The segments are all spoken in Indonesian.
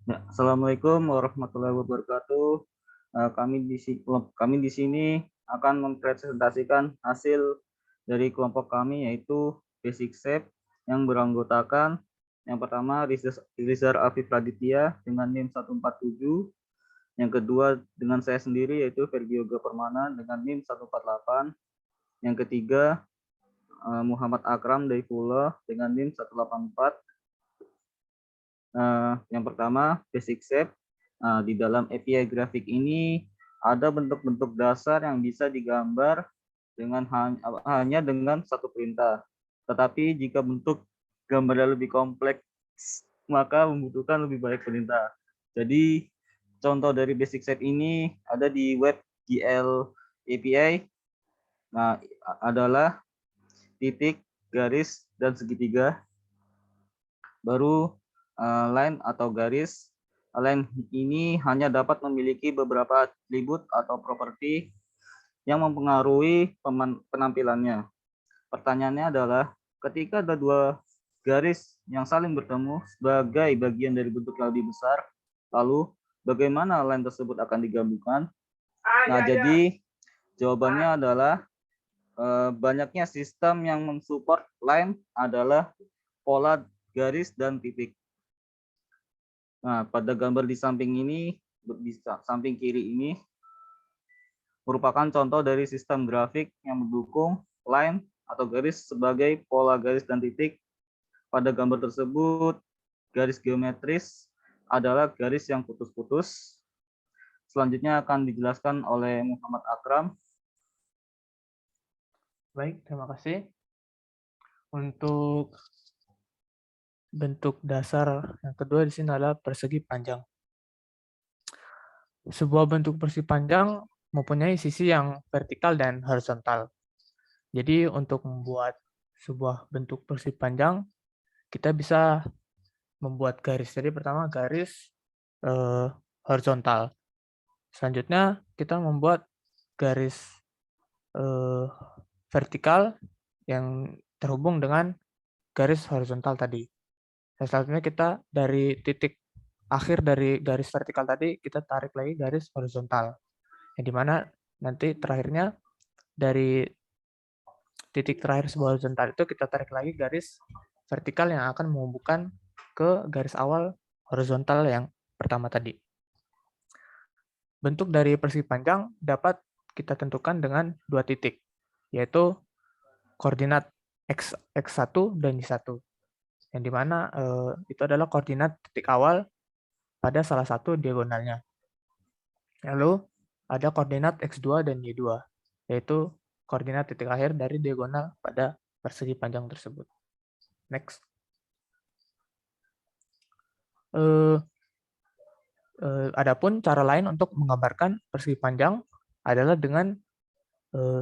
Ya, Assalamualaikum warahmatullahi wabarakatuh. Kami di sini akan mempresentasikan hasil dari kelompok kami, yaitu Basic Shape, yang beranggotakan yang pertama Rizar Afif Raditya dengan NIM 147, yang kedua dengan saya sendiri yaitu Fergie Yoga Permana dengan NIM 148, yang ketiga Muhammad Akram Daifullah dengan NIM 184. Yang pertama, basic shape. Di dalam API grafik ini ada bentuk-bentuk dasar yang bisa digambar dengan hanya dengan satu perintah. Tetapi jika bentuk gambarnya lebih kompleks, maka membutuhkan lebih banyak perintah. Jadi contoh dari basic shape ini ada di web GL API. Nah, adalah titik, garis, dan segitiga. Baru line atau garis. Line ini hanya dapat memiliki beberapa atribut atau properti yang mempengaruhi penampilannya. Pertanyaannya adalah, ketika ada dua garis yang saling bertemu sebagai bagian dari bentuk yang lebih besar, lalu bagaimana line tersebut akan digabungkan? Nah, jadi jawabannya adalah banyaknya sistem yang mensupport line adalah pola garis dan titik. Nah, pada gambar di samping ini, di samping kiri ini, merupakan contoh dari sistem grafik yang mendukung line atau garis sebagai pola garis dan titik. Pada gambar tersebut, garis geometris adalah garis yang putus-putus. Selanjutnya akan dijelaskan oleh Muhammad Akram. Baik, terima kasih. Untuk bentuk dasar yang kedua di sini adalah persegi panjang. Sebuah bentuk persegi panjang mempunyai sisi yang vertikal dan horizontal. Jadi untuk membuat sebuah bentuk persegi panjang, kita bisa membuat garis. Jadi pertama garis horizontal. Selanjutnya kita membuat garis vertikal yang terhubung dengan garis horizontal tadi. Dan selanjutnya kita dari titik akhir dari garis vertikal tadi, kita tarik lagi garis horizontal. Yang dimana nanti terakhirnya dari titik terakhir sebuah horizontal itu kita tarik lagi garis vertikal yang akan menghubungkan ke garis awal horizontal yang pertama tadi. Bentuk dari persegi panjang dapat kita tentukan dengan dua titik, yaitu koordinat X1 dan Y1. Yang dimana itu adalah koordinat titik awal pada salah satu diagonalnya. Lalu ada koordinat X2 dan Y2, yaitu koordinat titik akhir dari diagonal pada persegi panjang tersebut. Next. Adapun cara lain untuk menggambarkan persegi panjang adalah dengan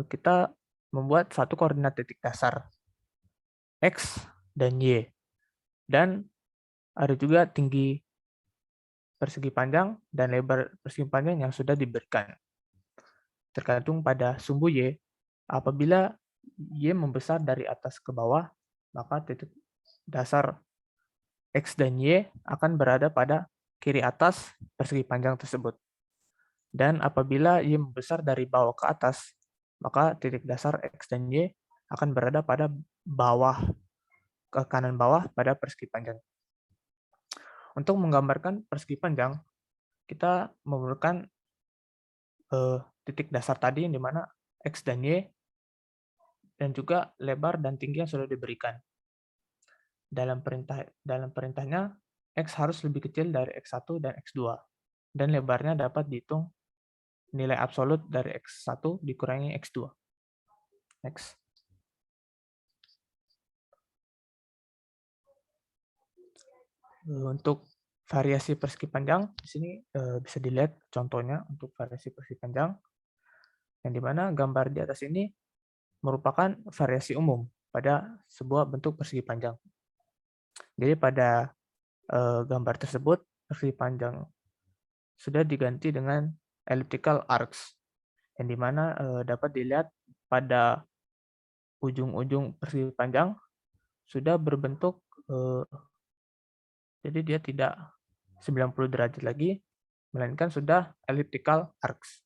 kita membuat satu koordinat titik dasar X dan Y. Dan ada juga tinggi persegi panjang dan lebar persegi panjang yang sudah diberikan. Tergantung pada sumbu Y, apabila Y membesar dari atas ke bawah, maka titik dasar X dan Y akan berada pada kiri atas persegi panjang tersebut. Dan apabila Y membesar dari bawah ke atas, maka titik dasar X dan Y akan berada pada bawah, ke kanan bawah pada persegi panjang. Untuk menggambarkan persegi panjang, kita memerlukan titik dasar tadi yang dimana X dan Y dan juga lebar dan tinggi yang sudah diberikan. Dalam perintahnya, X harus lebih kecil dari X1 dan X2, dan lebarnya dapat dihitung nilai absolut dari X1 dikurangi X2. Next. Untuk variasi persegi panjang, di sini bisa dilihat contohnya untuk variasi persegi panjang, yang dimana gambar di atas ini merupakan variasi umum pada sebuah bentuk persegi panjang. Jadi pada gambar tersebut, persegi panjang sudah diganti dengan elliptical arcs, yang dimana dapat dilihat pada ujung-ujung persegi panjang sudah berbentuk, jadi dia tidak 90 derajat lagi, melainkan sudah elliptical arcs.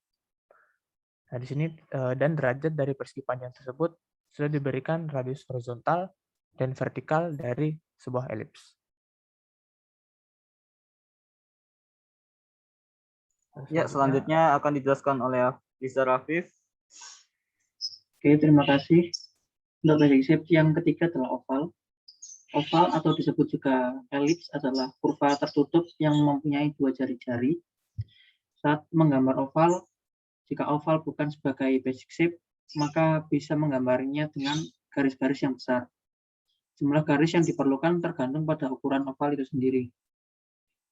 Nah, di sini dan derajat dari persegi panjang tersebut sudah diberikan radius horizontal dan vertikal dari sebuah elips. Ya, selanjutnya akan dijelaskan oleh Lisa Rafif. Oke, terima kasih. Untuk basic shape yang ketiga adalah oval. Oval atau disebut juga elips adalah kurva tertutup yang mempunyai dua jari-jari. Saat menggambar oval, jika oval bukan sebagai basic shape, maka bisa menggambarnya dengan garis-garis yang besar. Jumlah garis yang diperlukan tergantung pada ukuran oval itu sendiri.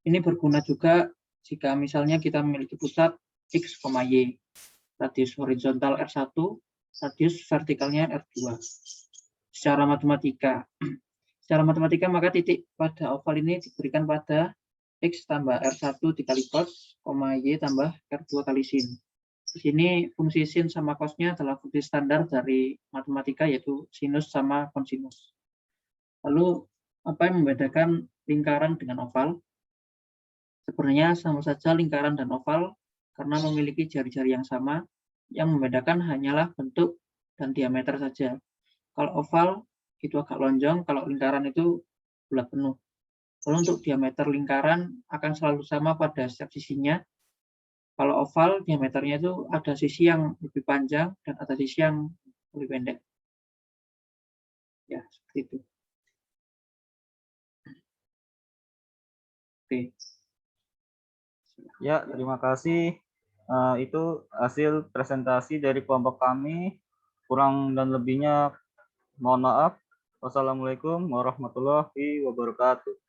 Ini berguna juga jika misalnya kita memiliki pusat X, Y, radius horizontal R1, radius vertikalnya R2. Secara matematika maka titik pada oval ini diberikan pada X tambah R1 dikali cos, Y tambah R2 kali sin. Di sini fungsi sin sama cosnya adalah fungsi standar dari matematika, yaitu sinus sama kosinus. Lalu, apa yang membedakan lingkaran dengan oval? Sebenarnya sama saja lingkaran dan oval karena memiliki jari-jari yang sama. Yang membedakan hanyalah bentuk dan diameter saja. Kalau oval itu agak lonjong, kalau lingkaran itu bulat penuh. Lalu untuk diameter lingkaran akan selalu sama pada setiap sisinya. Kalau oval, diameternya itu ada sisi yang lebih panjang dan ada sisi yang lebih pendek. Ya, seperti itu. Oke. Ya, terima kasih. Itu hasil presentasi dari kelompok kami. Kurang dan lebihnya mohon maaf. Wassalamualaikum warahmatullahi wabarakatuh.